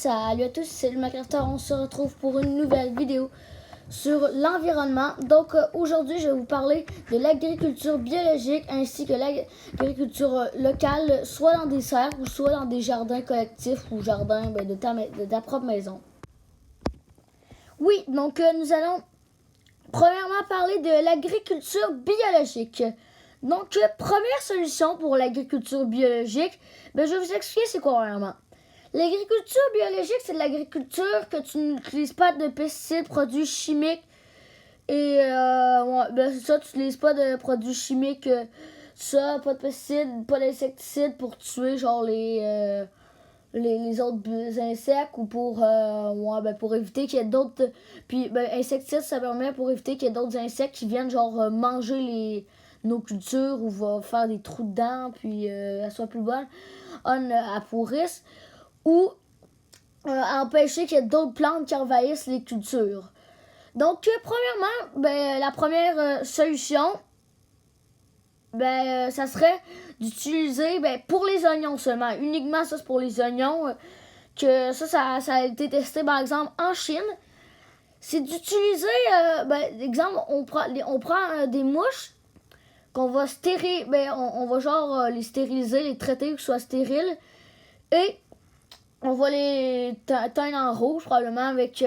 Salut à tous, c'est le Macarthur. On se retrouve pour une nouvelle vidéo sur l'environnement. Donc aujourd'hui, je vais vous parler de l'agriculture biologique ainsi que l'agriculture locale, soit dans des serres ou soit dans des jardins collectifs ou jardins de ta propre maison. Oui, donc nous allons premièrement parler de l'agriculture biologique. Donc, première solution pour l'agriculture biologique, je vais vous expliquer c'est quoi vraiment. L'agriculture biologique, c'est de l'agriculture que tu n'utilises pas de pesticides, produits chimiques. Et c'est ça, tu n'utilises pas de produits chimiques, ça, pas de pesticides, pas d'insecticides pour tuer genre les autres insectes ou pour éviter qu'il y ait d'autres. Puis insecticides, ça permet pour éviter qu'il y ait d'autres insectes qui viennent genre manger nos cultures ou va faire des trous dedans puis elle soit plus bonne, elle pourrisse. Ou empêcher qu'il y ait d'autres plantes qui envahissent les cultures. Donc, premièrement, la première solution, ça serait d'utiliser, pour les oignons seulement, uniquement ça c'est pour les oignons, que ça a été testé par exemple en Chine. C'est d'utiliser, exemple, on prend des mouches qu'on va stériliser, on va genre les stériliser, les traiter qu'ils soient stériles, et on va les teindre en rouge, probablement avec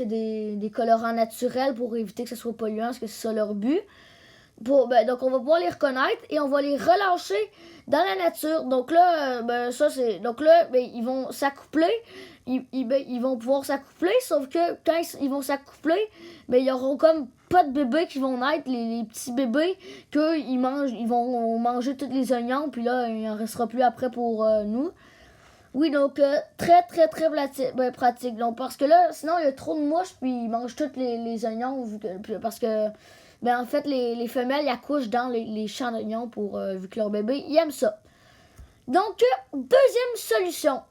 des colorants naturels pour éviter que ce soit polluant, parce que c'est ça leur but. Donc on va pouvoir les reconnaître et on va les relâcher dans la nature. Donc là, ils vont s'accoupler. Ils vont pouvoir s'accoupler, sauf que quand ils vont s'accoupler, il y aura comme pas de bébés qui vont naître, les petits bébés, ils vont manger tous les oignons, puis là, il n'en restera plus après pour nous. Oui, donc très, très, très pratique. Donc, parce que là, sinon, il y a trop de mouches, puis ils mangent tous les oignons, parce que, en fait, les femelles, ils accouchent dans les champs d'oignons, vu que leur bébé, ils aiment ça. Donc, deuxième solution.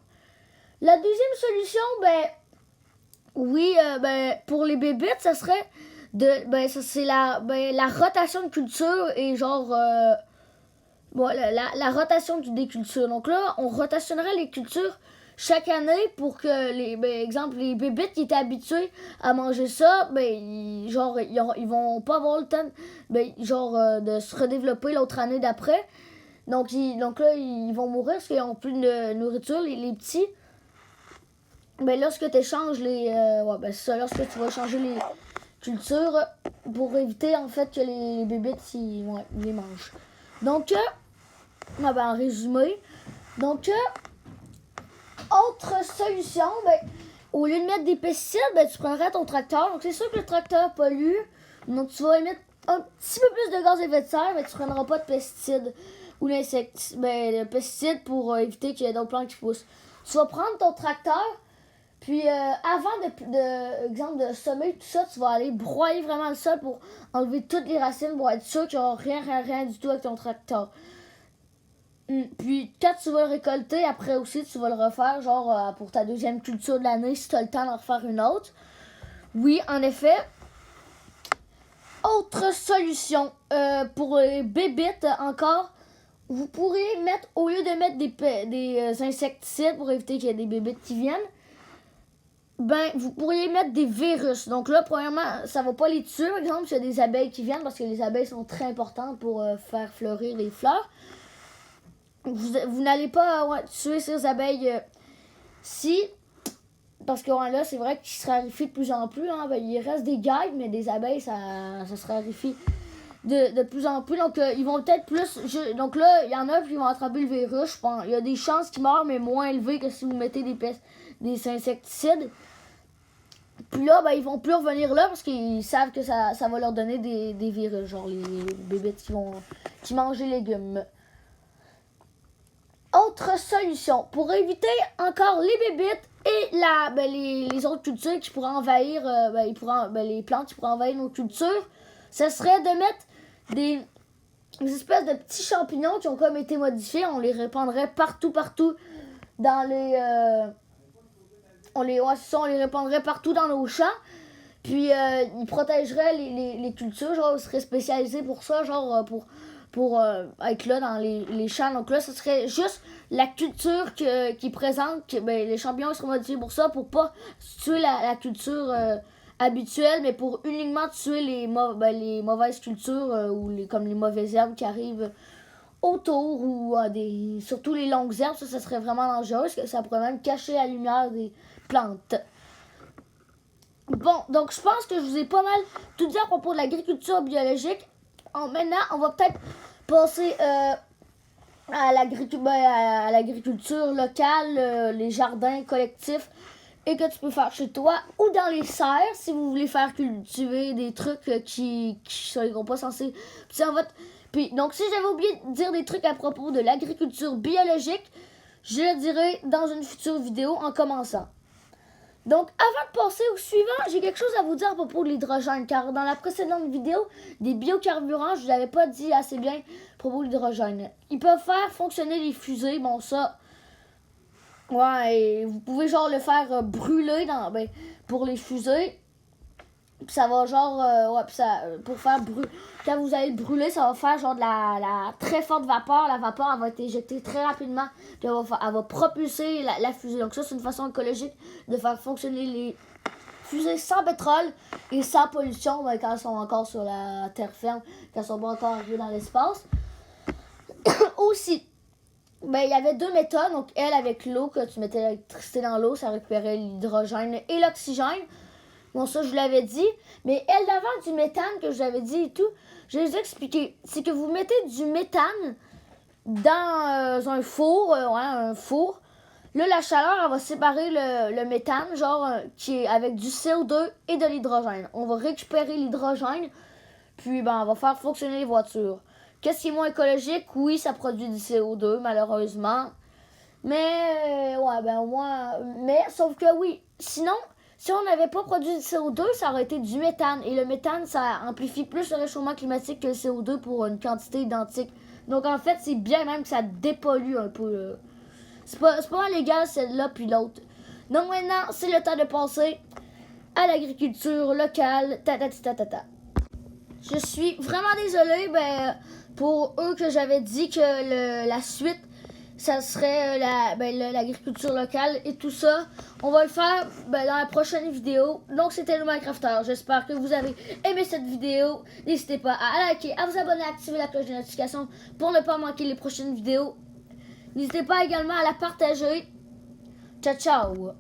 La deuxième solution, pour les bébites, ça serait c'est la rotation de culture et genre la rotation des cultures. Donc là, on rotationnerait les cultures chaque année pour que les bébites qui étaient habitués à manger ça, ils vont pas avoir le temps de se redévelopper l'autre année d'après. Donc là, ils vont mourir parce qu'ils n'ont plus de nourriture, les petits. Lorsque tu échanges lorsque tu vas changer les cultures pour éviter en fait que les bébites ils les mangent. Donc en résumé, autre solution, au lieu de mettre des pesticides, tu prendrais ton tracteur. Donc c'est sûr que le tracteur pollue, donc tu vas émettre un petit peu plus de gaz à effet de serre, mais tu prendras pas de pesticides ou de pesticides pour éviter qu'il y ait d'autres plantes qui poussent. Tu vas prendre ton tracteur. Puis avant de semer tout ça, tu vas aller broyer vraiment le sol pour enlever toutes les racines pour être sûr qu'il n'y aura rien du tout avec ton tracteur. Puis quand tu vas le récolter, après aussi tu vas le refaire genre pour ta deuxième culture de l'année si tu as le temps d'en refaire une autre. Oui, en effet. Autre solution pour les bébites encore, vous pourriez mettre, au lieu de mettre des insecticides pour éviter qu'il y ait des bébites qui viennent, vous pourriez mettre des virus. Donc là, premièrement, ça va pas les tuer, par exemple, s'il y a des abeilles qui viennent, parce que les abeilles sont très importantes pour faire fleurir les fleurs. Vous n'allez pas tuer ces abeilles parce que là, c'est vrai qu'ils se raréfient de plus en plus. Il reste des guêpes, mais des abeilles, ça se raréfie de plus en plus. Donc, ils vont peut-être plus... donc là, il y en a qui vont attraper le virus, je pense. Il y a des chances qu'ils meurent, mais moins élevées que si vous mettez des insecticides. Puis là, ils vont plus revenir là parce qu'ils savent que ça va leur donner des virus, genre les bébites qui mangent les légumes. Autre solution, pour éviter encore les bébites et les autres cultures qui pourraient envahir, les plantes qui pourraient envahir nos cultures, ça serait de mettre des espèces de petits champignons qui ont comme été modifiés. On les répandrait partout dans on les répandrait partout dans nos champs. Puis ils protégeraient les cultures, genre ils seraient spécialisés pour ça, genre pour pour être là dans les champs. Donc là, ce serait juste la culture qui présente, que les champignons seront modifiés pour ça, pour pas tuer la culture habituelle, mais pour uniquement tuer les mauvaises cultures ou comme les mauvaises herbes qui arrivent autour ou surtout les longues herbes. Ça serait vraiment dangereux parce que ça pourrait même cacher la lumière des plantes. Bon, donc je pense que je vous ai pas mal tout dit à propos de l'agriculture biologique. Maintenant, on va peut-être passer à l'agriculture locale, les jardins collectifs et que tu peux faire chez toi ou dans les serres si vous voulez faire cultiver des trucs qui seront pas censés pousser en votre... Puis, donc, si j'avais oublié de dire des trucs à propos de l'agriculture biologique, je le dirai dans une future vidéo en commençant. Donc, avant de passer au suivant, j'ai quelque chose à vous dire à propos de l'hydrogène, car dans la précédente vidéo des biocarburants, je ne vous avais pas dit assez bien à propos de l'hydrogène. Ils peuvent faire fonctionner les fusées, bon ça, ouais, et vous pouvez genre le faire brûler pour les fusées. Puis ça va genre, pour faire brûler, quand vous allez le brûler, ça va faire genre de la très forte vapeur. La vapeur, elle va être éjectée très rapidement. Puis elle va propulser la fusée. Donc ça, c'est une façon écologique de faire fonctionner les fusées sans pétrole et sans pollution quand elles sont encore sur la terre ferme, quand elles sont pas encore arrivées dans l'espace. Aussi, il y avait deux méthodes. Donc elle, avec l'eau, que tu mettais l'électricité dans l'eau, ça récupérait l'hydrogène et l'oxygène. Bon, ça, je vous l'avais dit. Mais elle d'avant, du méthane, que je vous avais dit et tout, je vais vous expliquer. C'est que vous mettez du méthane dans un four, un four. Là, la chaleur, elle va séparer le méthane, qui est avec du CO2 et de l'hydrogène. On va récupérer l'hydrogène, puis on va faire fonctionner les voitures. Qu'est-ce qui est moins écologique? Oui, ça produit du CO2, malheureusement. Mais, au moins... Mais, sauf que oui, sinon... Si on n'avait pas produit du CO2, ça aurait été du méthane. Et le méthane, ça amplifie plus le réchauffement climatique que le CO2 pour une quantité identique. Donc en fait, c'est bien même que ça dépollue un peu. C'est pas légal celle-là puis l'autre. Donc maintenant, c'est le temps de passer à l'agriculture locale. Je suis vraiment désolée pour eux que j'avais dit que la suite... ça serait l'agriculture locale et tout ça. On va le faire dans la prochaine vidéo. Donc, c'était le Minecrafter. J'espère que vous avez aimé cette vidéo. N'hésitez pas à liker, à vous abonner, à activer la cloche de notification pour ne pas manquer les prochaines vidéos. N'hésitez pas également à la partager. Ciao, ciao!